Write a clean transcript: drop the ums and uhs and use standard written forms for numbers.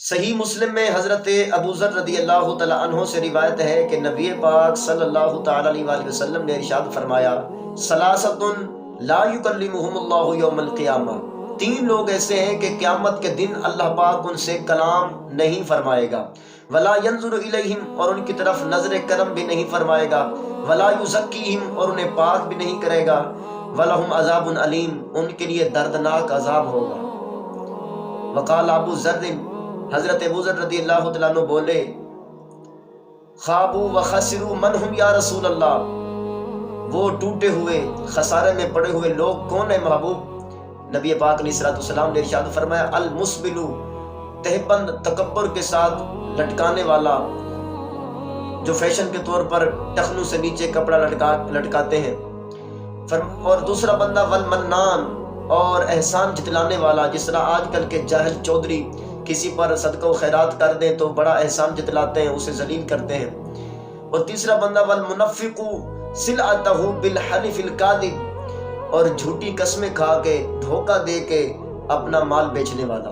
صحیح مسلم میں حضرت ابو ذر رضی اللہ تعالی عنہ سے روایت ہے کہ نبی پاک صلی اللہ تعالی علیہ وآلہ وسلم نے ارشاد فرمایا، ثلاثۃ لا یکلمہم اللہ یوم القیامہ، تین لوگ ایسے ہیں کہ قیامت کے دن اللہ پاک ان سے کلام نہیں فرمائے گا، ولا ینظر الیہم، اور ان کی طرف نظر کرم بھی نہیں فرمائے گا، ولا یزکیہم، اور انہیں پاک بھی نہیں کرے گا، ولہم عذاب علیم، ان کے لیے دردناک عذاب ہوگا۔ وقال ابو ذر، حضرت ابو ذر رضی اللہ تعالیٰ عنہ بولے، خوابوا وخسروا من ہم یا رسول اللہ، وہ ٹوٹے ہوئے خسارے میں پڑے ہوئے لوگ کون ہیں محبوب؟ نبی پاک علیہ الصلوۃ والسلام نے ارشاد فرمایا، المسبل، تہبند تکبر کے ساتھ لٹکانے والا، جو فیشن کے طور پر ٹخنوں سے نیچے کپڑا لٹکاتے ہیں، اور دوسرا بندہ والمنان، اور احسان جتلانے والا، جس طرح آج کل کے جاہل چودھری کسی پر صدقہ و خیرات کر دیں تو بڑا احسان جتلاتے ہیں، اسے ذلیل کرتے ہیں۔ اور تیسرا بندہ والمنفق سلعتہ بالحلف الکاذب، اور جھوٹی قسمیں کھا کے دھوکہ دے کے اپنا مال بیچنے والا۔